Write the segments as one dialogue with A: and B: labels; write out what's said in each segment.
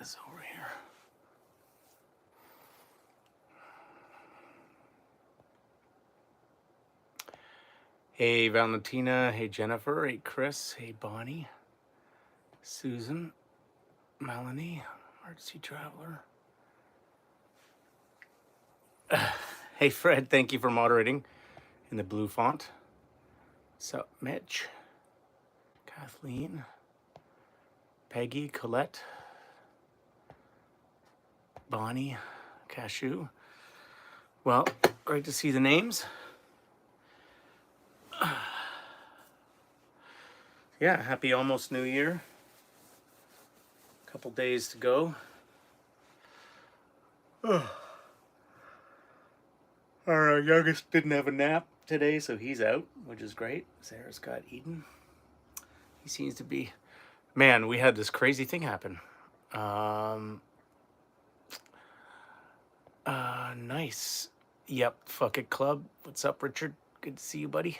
A: this over here. Hey Valentina, hey Jennifer, hey Chris, hey Bonnie, Susan, Melanie, Artsy Traveler. Hey Fred, thank you for moderating in the blue font. So Mitch, Kathleen, Peggy, Colette, Bonnie, Cashew. Well, great to see the names. Yeah, happy almost New Year. Couple days to go. Our youngest didn't have a nap today, so he's out, which is great. Sarah's got Eden. He seems to be... Man, we had this crazy thing happen. Nice. Yep, fuck it club. What's up, Richard? Good to see you, buddy.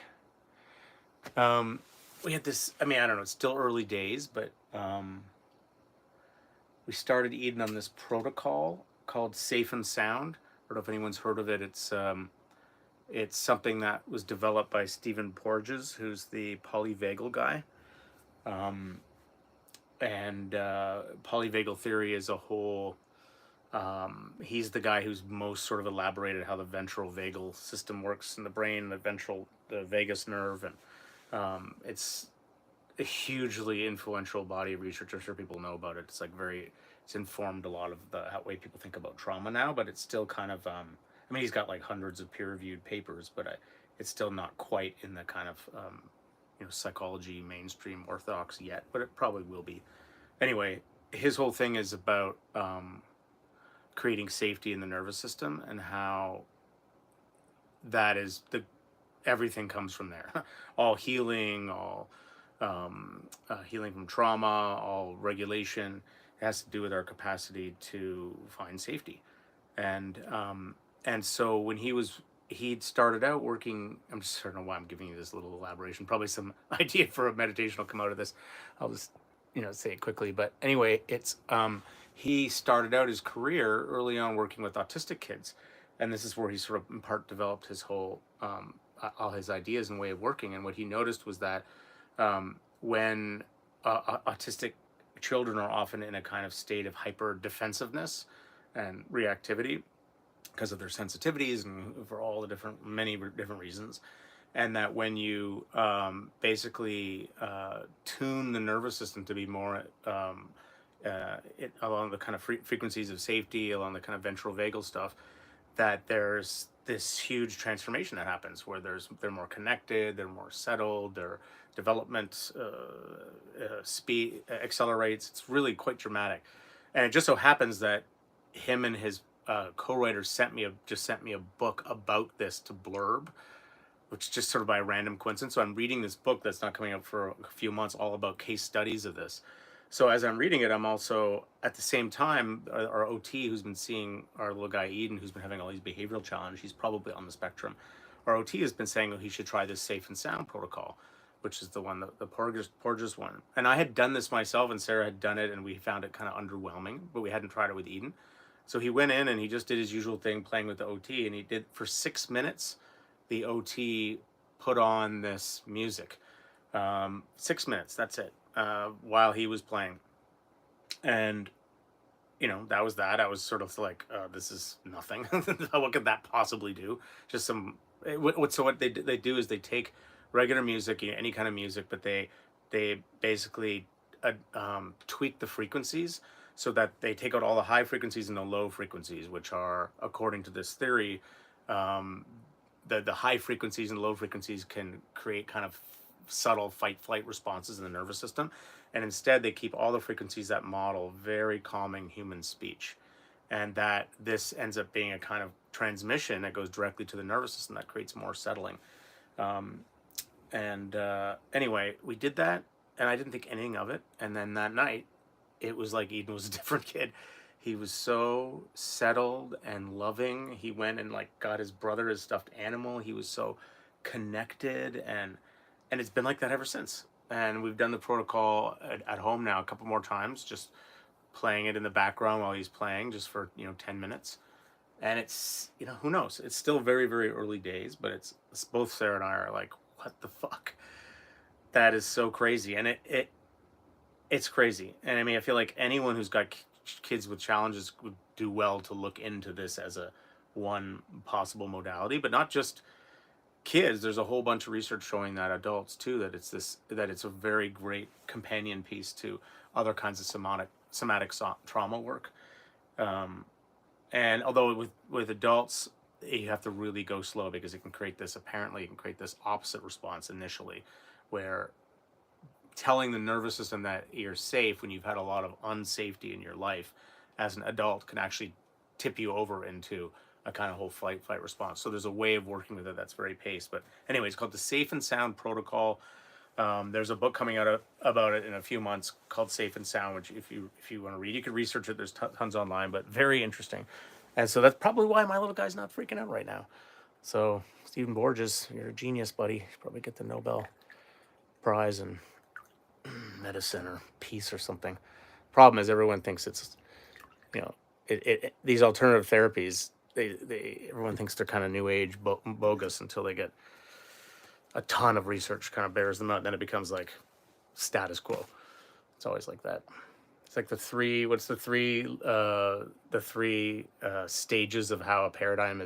A: We had this, I mean, I don't know, it's still early days, but we started Eden on this protocol called Safe and Sound. I don't know if anyone's heard of it. It's something that was developed by Stephen Porgres, who's the Polyvagal guy. Polyvagal theory is a whole... he's the guy who's most sort of elaborated how the ventral vagal system works in the brain, the vagus nerve, and it's a hugely influential body of research. I'm sure people know about it. It's like it's informed a lot of the way people think about trauma now, but it's still kind of, I mean, he's got like hundreds of peer-reviewed papers, but it's still not quite in the kind of, psychology mainstream orthodox yet, but it probably will be. Anyway, his whole thing is about creating safety in the nervous system, and how that is everything comes from there. All healing, all healing from trauma, all regulation has to do with our capacity to find safety. And so when he'd started out working, I don't know why I'm giving you this little elaboration, probably some idea for a meditation will come out of this. I'll just say it quickly. But anyway, it's he started out his career early on working with autistic kids, and this is where he sort of in part developed his whole all his ideas and way of working. And what he noticed was that when autistic children are often in a kind of state of hyper defensiveness and reactivity because of their sensitivities and for all the many different reasons, and that when you basically tune the nervous system to be more along the kind of frequencies of safety, along the kind of ventral vagal stuff, that there's this huge transformation that happens where they're more connected, they're more settled, their development speed accelerates. It's really quite dramatic. And it just so happens that him and his co-writer just sent me a book about this to blurb, which just sort of by random coincidence. So I'm reading this book that's not coming out for a few months, all about case studies of this. So as I'm reading it, I'm also, at the same time, our OT who's been seeing our little guy Eden, who's been having all these behavioral challenges, he's probably on the spectrum. Our OT has been saying, he should try this Safe and Sound protocol, which is the one, the Porgres one. And I had done this myself, and Sarah had done it, and we found it kind of underwhelming, but we hadn't tried it with Eden. So he went in and he just did his usual thing, playing with the OT, and he did, for 6 minutes, the OT put on this music. 6 minutes, that's it. While he was playing, and that was that. I was sort of like, this is nothing. What could that possibly do? Just some. So what they do is they take regular music, any kind of music, but they basically tweak the frequencies so that they take out all the high frequencies and the low frequencies, which are, according to this theory, the high frequencies and low frequencies can create kind of subtle fight-flight responses in the nervous system, and instead they keep all the frequencies that model very calming human speech, and that this ends up being a kind of transmission that goes directly to the nervous system that creates more settling. Anyway, we did that, and I didn't think anything of it, and then that night, it was like Eden was a different kid. He was so settled and loving. He went and got his brother his stuffed animal. He was so connected, and it's been like that ever since. And we've done the protocol at home now a couple more times, just playing it in the background while he's playing, just for 10 minutes. And it's, who knows, it's still very, very early days, but it's both Sarah and I are like, what the fuck, that is so crazy. And it's crazy. And I mean, I feel like anyone who's got kids with challenges would do well to look into this as a one possible modality, but not just kids. There's a whole bunch of research showing that adults too, that it's a very great companion piece to other kinds of somatic trauma work. And although with adults, you have to really go slow, because it can create this opposite response initially, where telling the nervous system that you're safe when you've had a lot of unsafety in your life as an adult can actually tip you over into a kind of whole flight response. So there's a way of working with it that's very paced. But anyway, it's called the Safe and Sound Protocol. There's a book coming out about it in a few months called Safe and Sound, which if you want to read, you can research it. There's tons online, but very interesting. And so that's probably why my little guy's not freaking out right now. So Stephen Porgres, you're a genius, buddy. You probably get the Nobel Prize in medicine or peace or something. Problem is, everyone thinks it's, these alternative therapies, everyone thinks they're kind of new age bogus until they get a ton of research kind of bears them out. Then it becomes like status quo. It's always like that. It's like the three stages of how a paradigm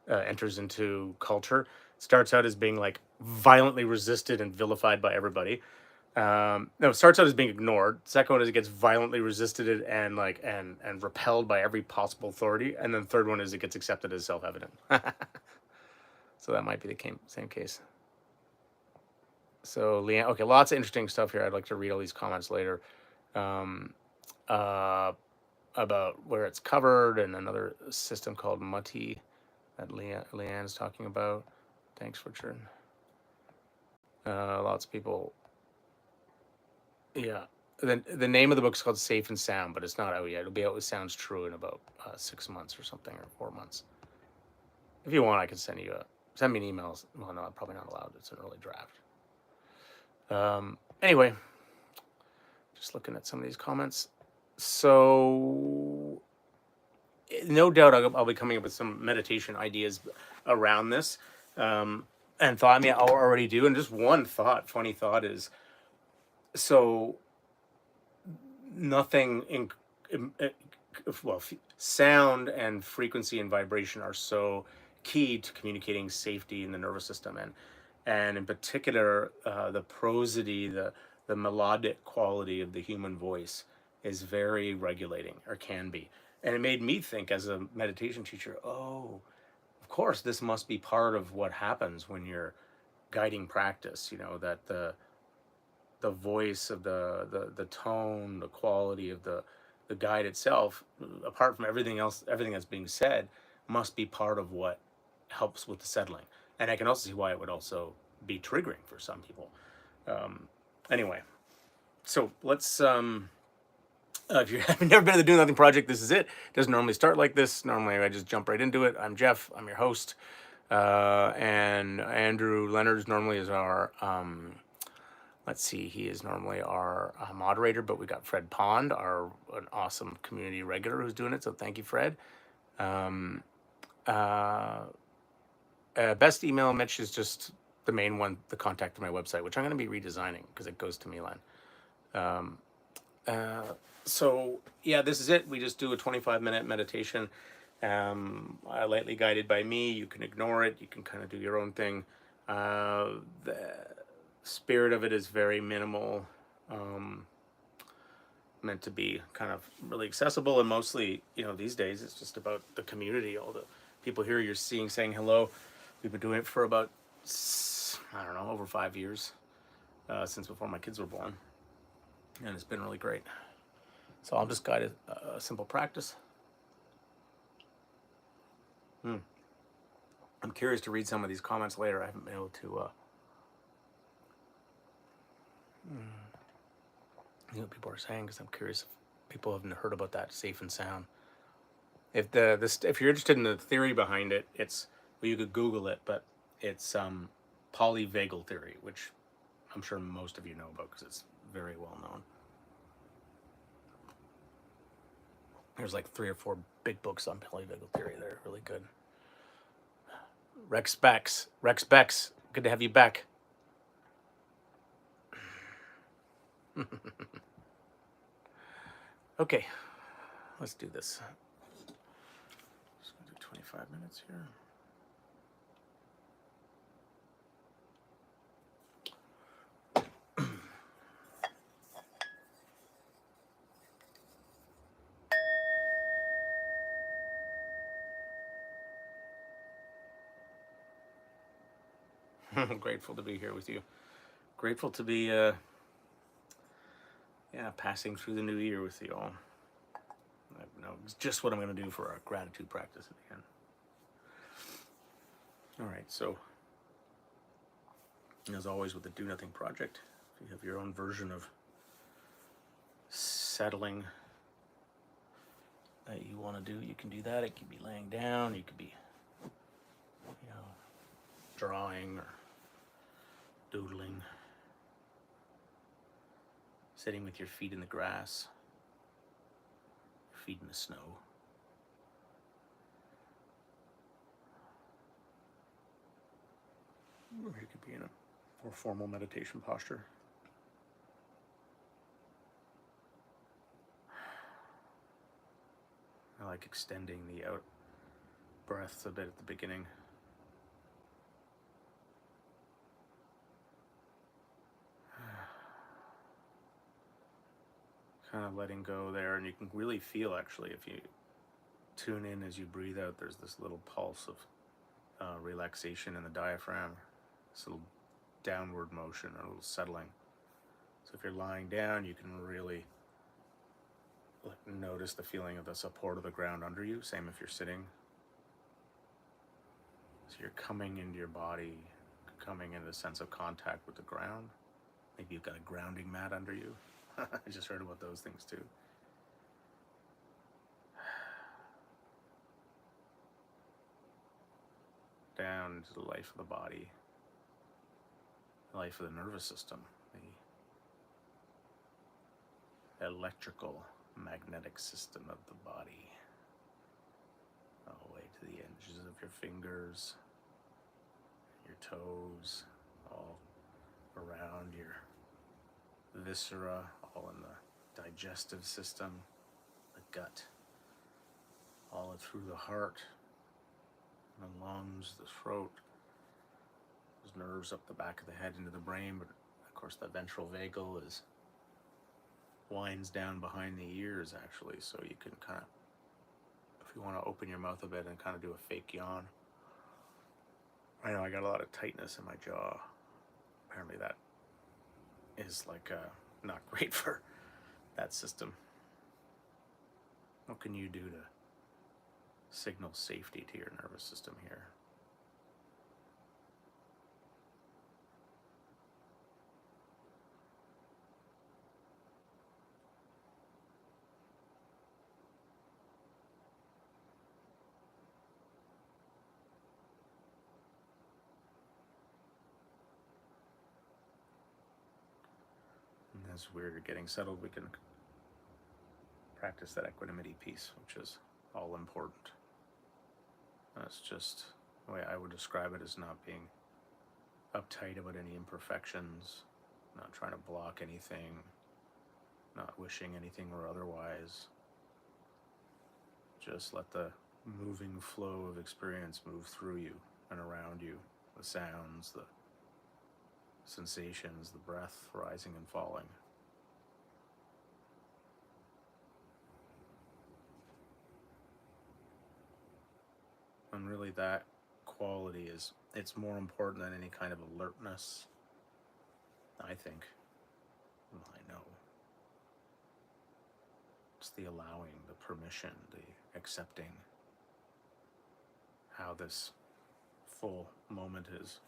A: enters into culture. It starts out as being like violently resisted and vilified by everybody. No, it starts out as being ignored. Second one is it gets violently resisted and repelled by every possible authority. And then the third one is it gets accepted as self-evident. So that might be the same case. So Leanne, okay, lots of interesting stuff here. I'd like to read all these comments later, about where it's covered, and another system called Mutti that Leanne's talking about. Thanks, Richard. Lots of people. Yeah, the name of the book is called Safe and Sound, but it's not out yet. It'll be out with Sounds True in about 6 months or something, or 4 months. If you want, I can send me an email. Well, no, I'm probably not allowed. It's an early draft. Anyway, just looking at some of these comments. So, no doubt I'll be coming up with some meditation ideas around this. And thought, I mean, I'll already do. And just one funny thought is, so nothing sound and frequency and vibration are so key to communicating safety in the nervous system, and in particular, the prosody, the melodic quality of the human voice is very regulating, or can be. And it made me think, as a meditation teacher, oh, of course, this must be part of what happens when you're guiding practice, that the voice of the tone, the quality of the guide itself, apart from everything else, everything that's being said, must be part of what helps with the settling. And I can also see why it would also be triggering for some people. Anyway, so let's, if you have never been to the Do Nothing Project, this is it. It doesn't normally start like this. Normally I just jump right into it. I'm Jeff, I'm your host. And Andrew Lenards normally is our, he is normally our moderator, but we got Fred Pond, an awesome community regular who's doing it. So thank you, Fred. Best email, Mitch, is just the main one, the contact to my website, which I'm going to be redesigning because it goes to Milan. So yeah, this is it. We just do a 25-minute meditation, lightly guided by me. You can ignore it. You can kind of do your own thing. The spirit of it is very minimal, meant to be kind of really accessible, and mostly, these days it's just about the community, all the people here you're saying hello. We've been doing it for about, I don't know, over 5 years, since before my kids were born, and it's been really great. So I'll just guide a simple practice. I'm curious to read some of these comments later. I haven't been able to what people are saying, because I'm curious if people haven't heard about that Safe and Sound. If you're interested in the theory behind it, you could Google it, but it's polyvagal theory, which I'm sure most of you know about because it's very well known. There's like 3 or 4 big books on polyvagal theory. They're really good. Rex Bex, good to have you back. Okay, let's do this. Just gonna do 25 minutes here. Grateful to be here with you. Grateful to be passing through the new year with you all. I know just what I'm going to do for our gratitude practice at the end. All right, so as always with the Do Nothing Project, if you have your own version of settling that you want to do, you can do that. It could be laying down, you could be, drawing or doodling, sitting with your feet in the grass, your feet in the snow. Or you could be in a more formal meditation posture. I like extending the out breaths a bit at the beginning. Kind of letting go there, and you can really feel, actually, if you tune in as you breathe out, there's this little pulse of relaxation in the diaphragm, this little downward motion, a little settling. So if you're lying down, you can really notice the feeling of the support of the ground under you. Same if you're sitting. So you're coming into your body, coming into a sense of contact with the ground. Maybe you've got a grounding mat under you. I just heard about those things too. Down into the life of the body, the life of the nervous system, the electrical magnetic system of the body, all the way to the edges of your fingers, your toes, all around your viscera, all in the digestive system, the gut, all through the heart, the lungs, the throat, those nerves up the back of the head into the brain. But of course the ventral vagal winds down behind the ears, actually, so you can kind of, if you want to open your mouth a bit and kind of do a fake yawn. I know I got a lot of tightness in my jaw. Apparently that is not great for that system. What can you do to signal safety to your nervous system here? And as we're getting settled, we can practice that equanimity piece, which is all important. That's just the way I would describe it, as not being uptight about any imperfections, not trying to block anything, not wishing anything were otherwise. Just let the moving flow of experience move through you and around you, the sounds, the sensations, the breath rising and falling. And really that quality it's more important than any kind of alertness, I think. Well, I know. It's the allowing, the permission, the accepting how this full moment is.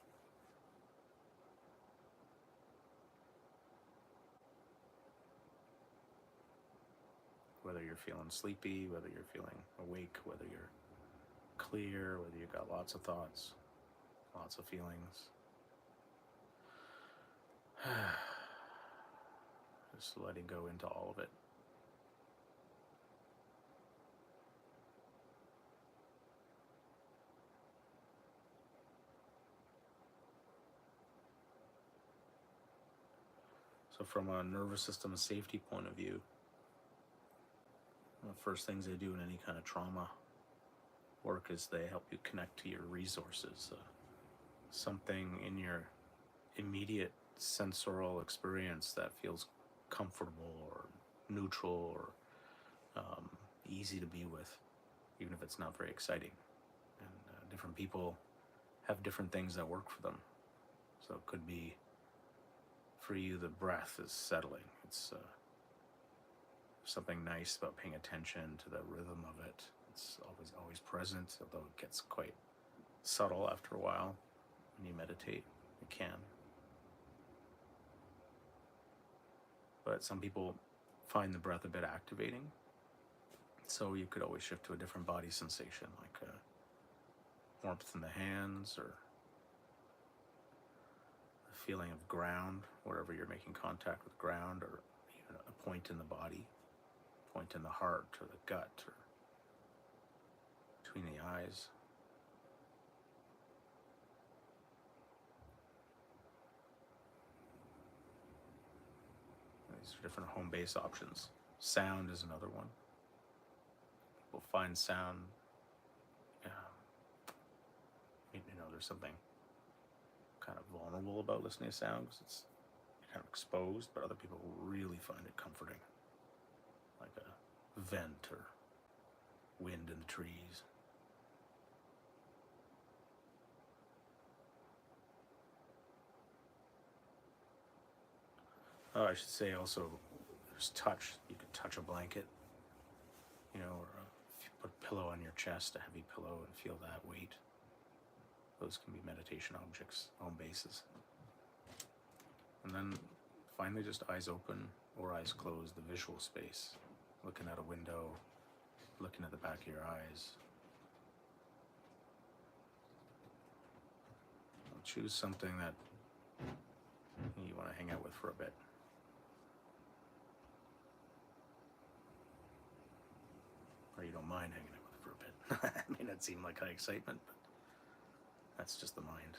A: Whether you're feeling sleepy, whether you're feeling awake, whether you're clear, whether you've got lots of thoughts, lots of feelings. Just letting go into all of it. So from a nervous system safety point of view, the first things they do in any kind of trauma work is they help you connect to your resources. Something in your immediate sensorial experience that feels comfortable or neutral or easy to be with, even if it's not very exciting. And different people have different things that work for them. So it could be, for you, the breath is settling. It's something nice about paying attention to the rhythm of it. It's always present, although it gets quite subtle after a while. When you meditate, it can. But some people find the breath a bit activating. So you could always shift to a different body sensation, like warmth in the hands, or the feeling of ground, wherever you're making contact with ground, or even a point in the body, point in the heart or the gut, or between the eyes. These are different home base options. Sound is another one. People find sound, there's something kind of vulnerable about listening to sound because it's kind of exposed, but other people really find it comforting, like a vent or wind in the trees. Oh, I should say also, there's touch. You could touch a blanket, or if you put a pillow on your chest, a heavy pillow, and feel that weight. Those can be meditation objects, home bases. And then finally, just eyes open or eyes closed, the visual space. Looking at a window, looking at the back of your eyes. Choose something that you want to hang out with for a bit. Or you don't mind hanging out with it for a bit. It may not seem like high excitement, but that's just the mind.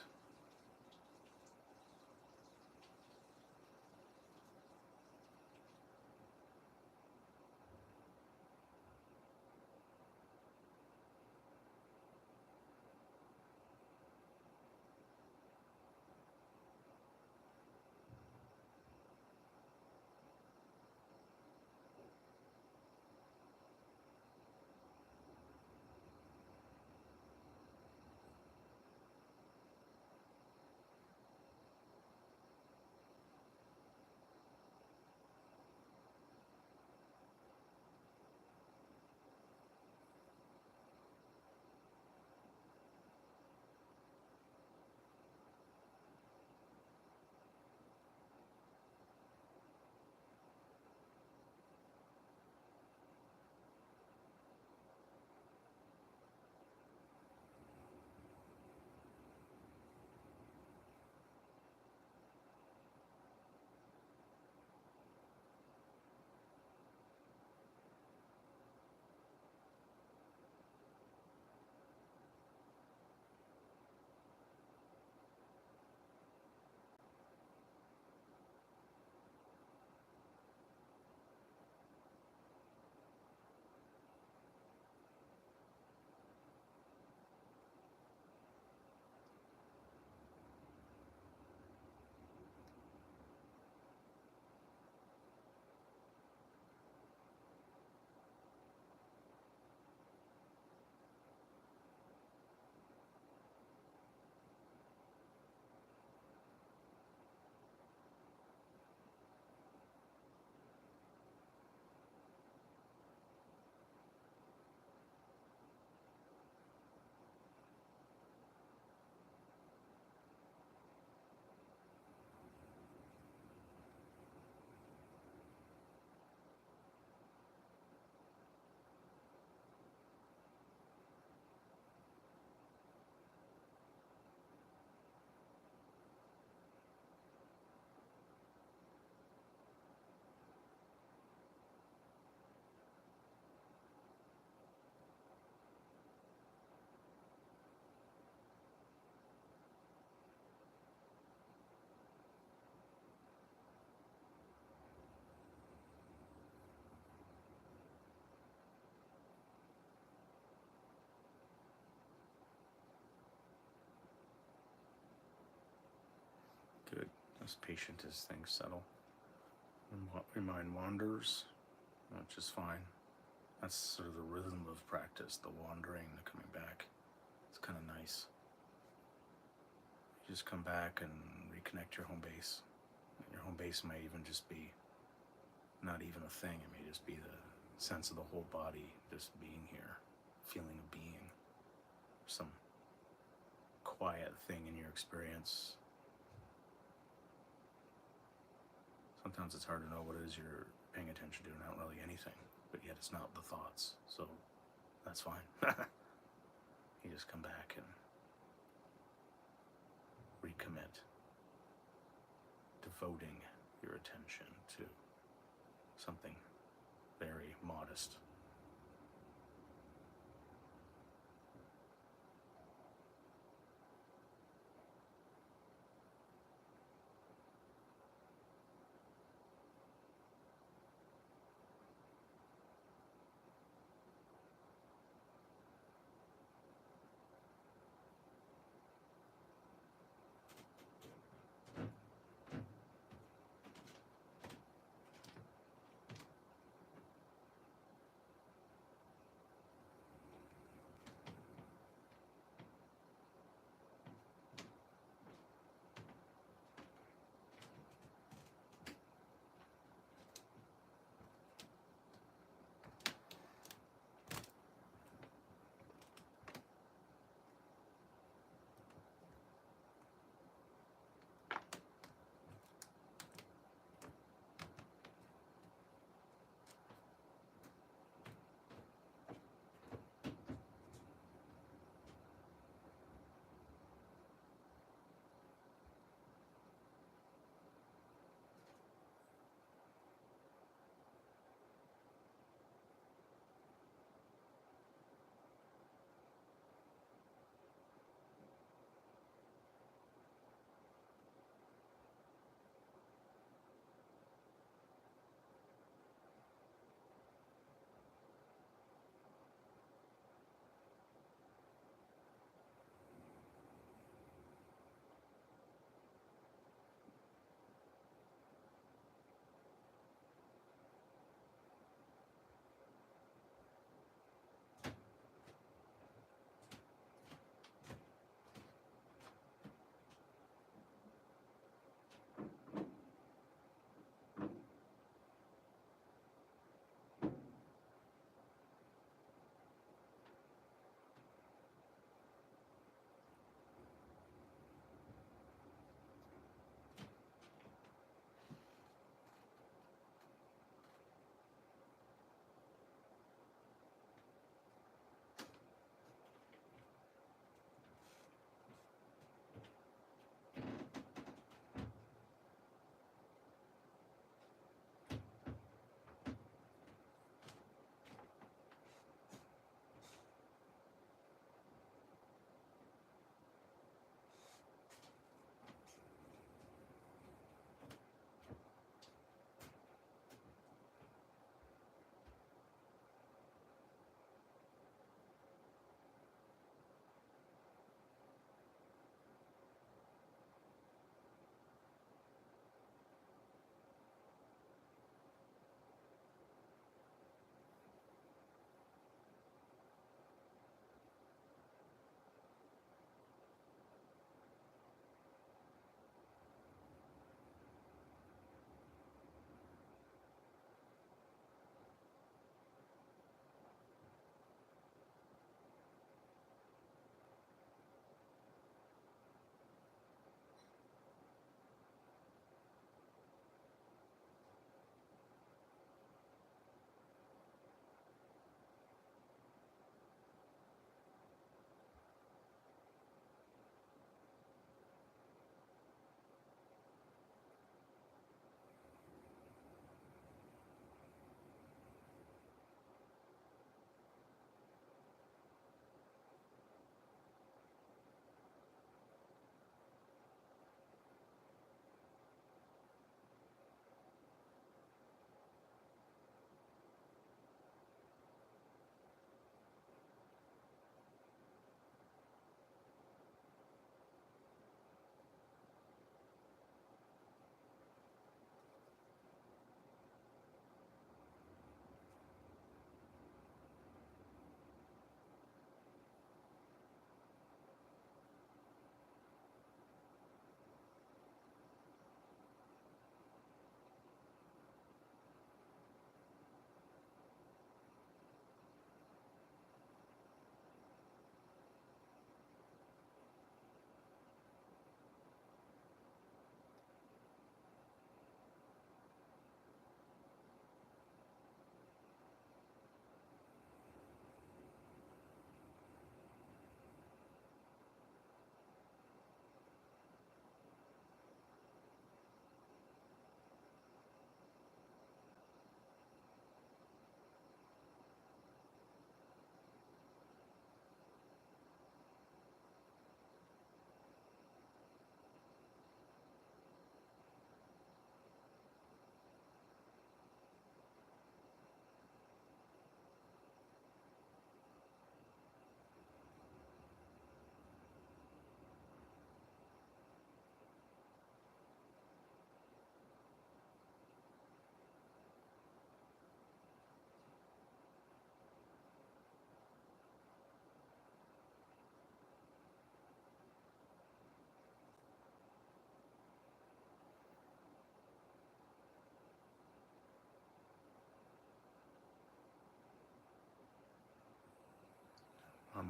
A: as patient as things settle. Your mind wanders, which is fine. That's sort of the rhythm of practice, the wandering, the coming back. It's kind of nice. You just come back and reconnect your home base. Your home base may even just be not even a thing. It may just be the sense of the whole body just being here, feeling of being. Some quiet thing in your experience. Sometimes it's hard to know what it is you're paying attention to, not really anything, but yet it's not the thoughts, so that's fine. You just come back and recommit, devoting your attention to something very modest.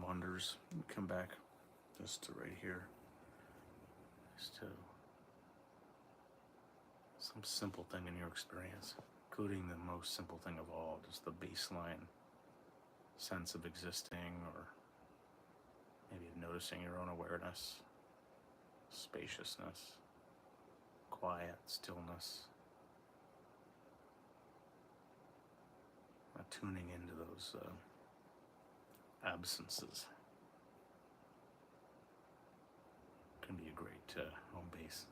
A: wanders. Come back just to right here. Just to some simple thing in your experience, including the most simple thing of all, just the baseline sense of existing, or maybe noticing your own awareness, spaciousness, quiet, stillness. Tuning into those absences can be a great home base.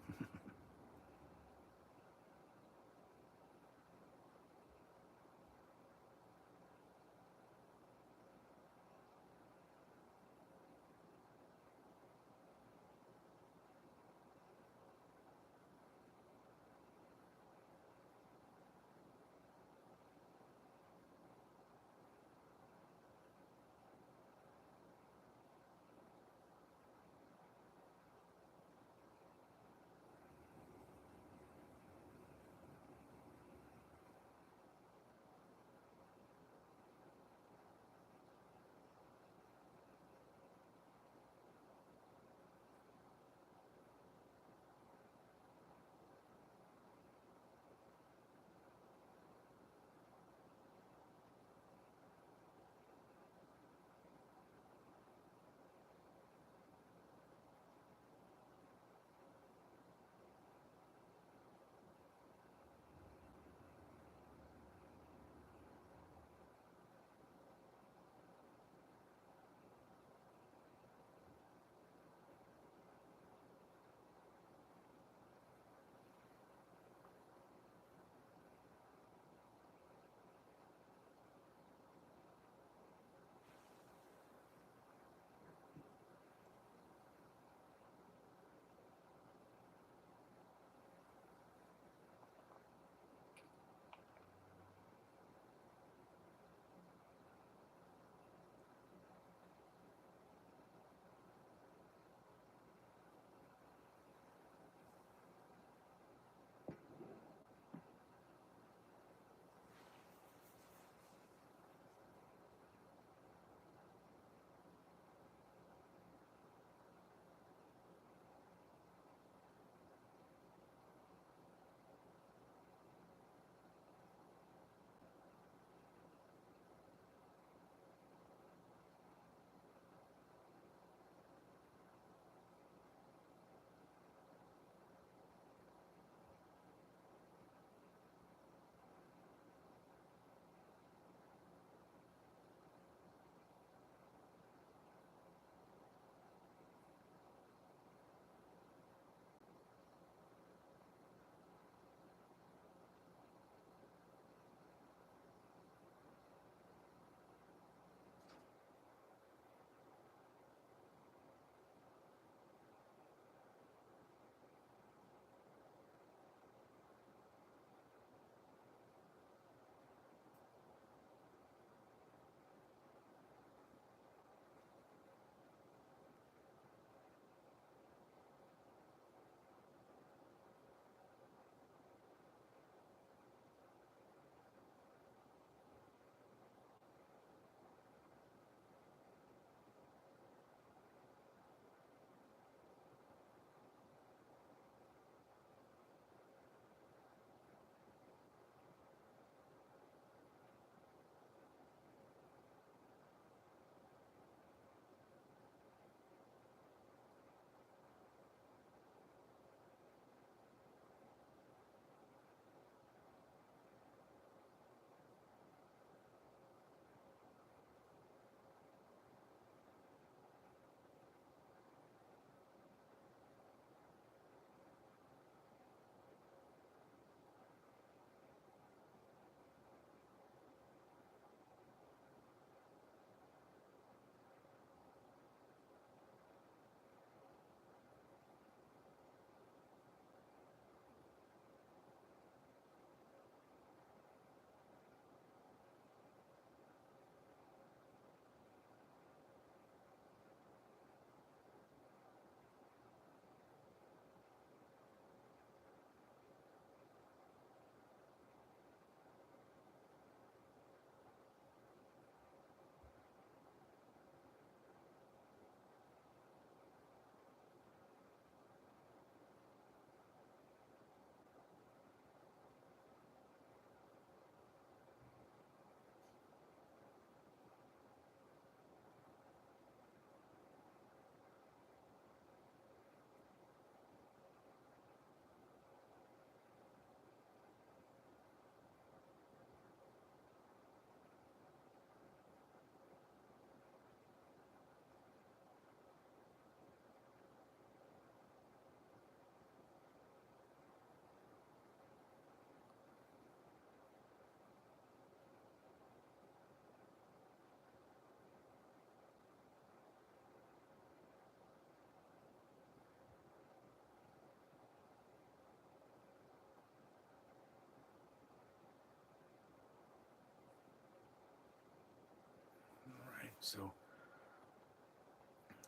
A: So,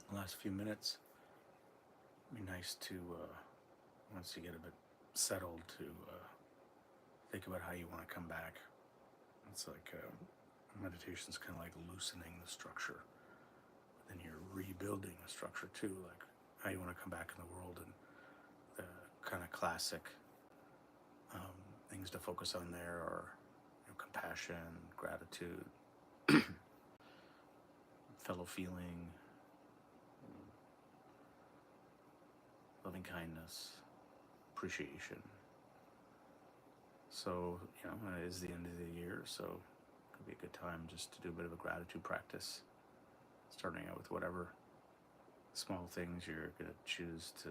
A: the last few minutes, it'd be nice to, once you get a bit settled, to think about how you want to come back. It's like meditation's kind of like loosening the structure. Then you're rebuilding the structure too, like how you want to come back in the world, and the kind of classic things to focus on there are, compassion, gratitude, fellow feeling, loving kindness, appreciation. So, it is the end of the year, so it could be a good time just to do a bit of a gratitude practice, starting out with whatever small things you're going to choose to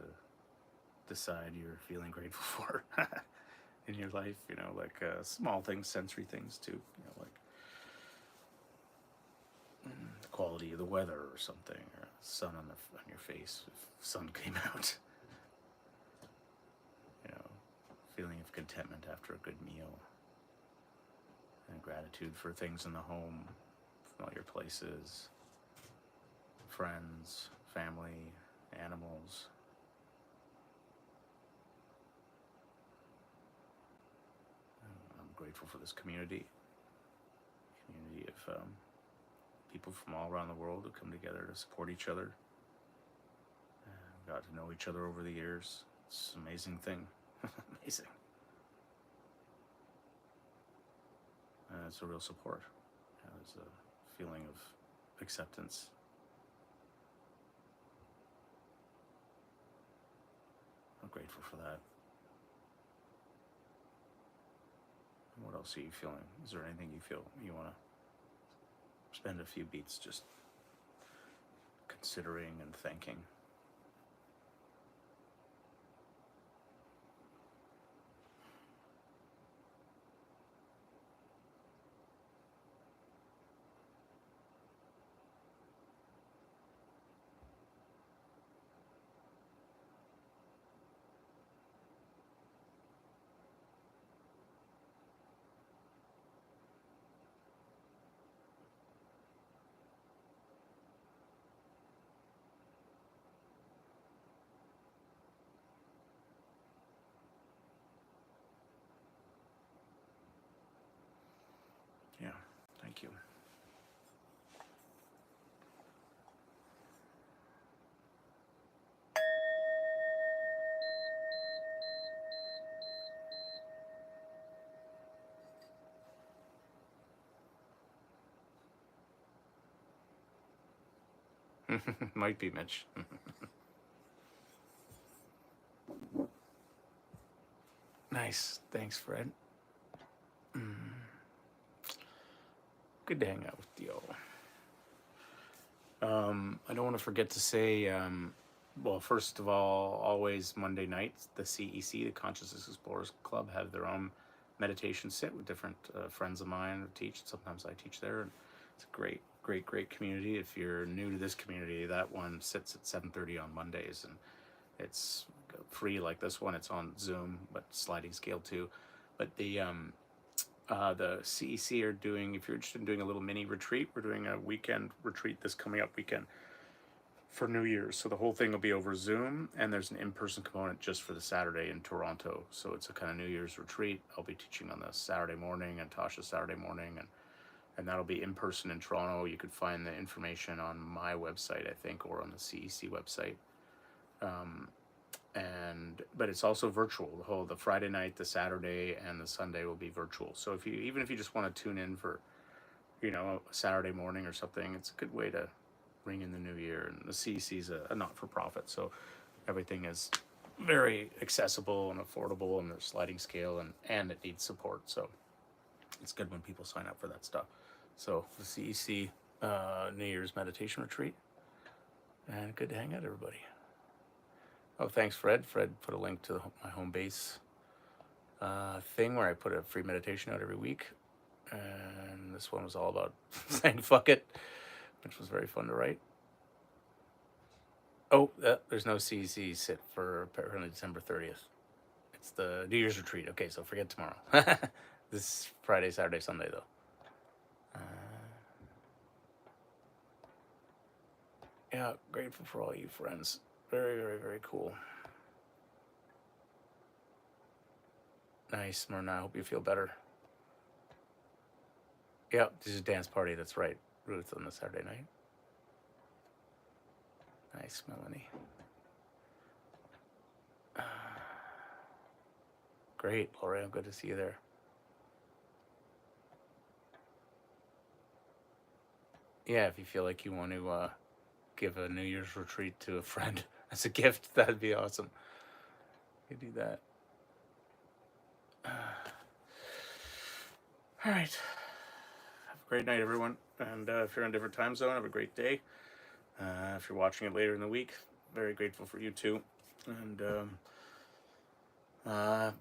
A: decide you're feeling grateful for in your life, like small things, sensory things too, like the quality of the weather or something, or sun on your face if sun came out. Feeling of contentment after a good meal, and gratitude for things in the home, familiar places, friends, family, animals. I'm grateful for this community of people from all around the world who come together to support each other. Got to know each other over the years. It's an amazing thing. Amazing. It's a real support. There's a feeling of acceptance. I'm grateful for that. And what else are you feeling? Is there anything you feel you want to spend a few beats just considering and thanking? Yeah, thank you. Might be Mitch. Nice. Thanks, Fred. Good to hang out with you. I don't want to forget to say, well, first of all, always Monday nights, the CEC, the Consciousness Explorers Club, have their own meditation sit with different friends of mine who teach. Sometimes I teach there, and it's a great community. If you're new to this community, that one sits at 7:30 on Mondays, and it's free like this one. It's on Zoom, but sliding scale too. But the CEC are doing, if you're interested in doing a little mini retreat, we're doing a weekend retreat this coming up weekend for New Year's. So the whole thing will be over Zoom, and there's an in-person component just for the Saturday in Toronto. So it's a kind of New Year's retreat. I'll be teaching on the Saturday morning, and Tasha Saturday morning, and that'll be in person in Toronto. You could find the information on my website, I think, or on the CEC website. But it's also virtual. The Friday night, the Saturday, and the Sunday will be virtual. So even if you just want to tune in for, a Saturday morning or something, it's a good way to ring in the new year. And the CEC is a not-for-profit, so everything is very accessible and affordable, and there's sliding scale, and it needs support. So it's good when people sign up for that stuff. So the CEC New Year's meditation retreat, and good to hang out, everybody. Oh, thanks, Fred. Fred put a link to my home base thing where I put a free meditation out every week. And this one was all about saying fuck it, which was very fun to write. Oh, there's no CEC sit for apparently December 30th. It's the New Year's retreat. Okay, so forget tomorrow. This is Friday, Saturday, Sunday, though. Yeah, grateful for all you friends. Very, very, very cool. Nice, Myrna. I hope you feel better. Yeah, this is a dance party. That's right. Ruth on the Saturday night. Nice, Melanie. Great, Lori. I'm good to see you there. Yeah, if you feel like you want to give a New Year's retreat to a friend as a gift, that'd be awesome. You do that. All right. Have a great night, everyone. And if you're on a different time zone, have a great day. If you're watching it later in the week, very grateful for you too. And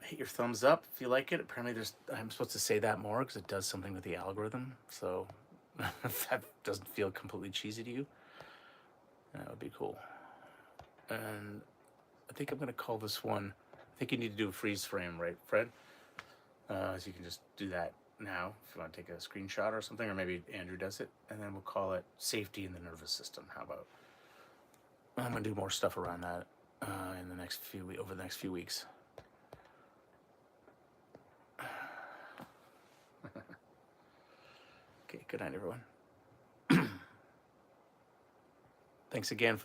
A: hit your thumbs up if you like it. Apparently, I'm supposed to say that more because it does something with the algorithm. So if that doesn't feel completely cheesy to you, that would be cool. And I think I'm going to call this one. I think you need to do a freeze frame, right, Fred? So you can just do that now if you want to take a screenshot or something, or maybe Andrew does it, and then we'll call it safety in the nervous system. How about? I'm going to do more stuff around that in the next over the next few weeks. Okay, good night, everyone. Thanks again for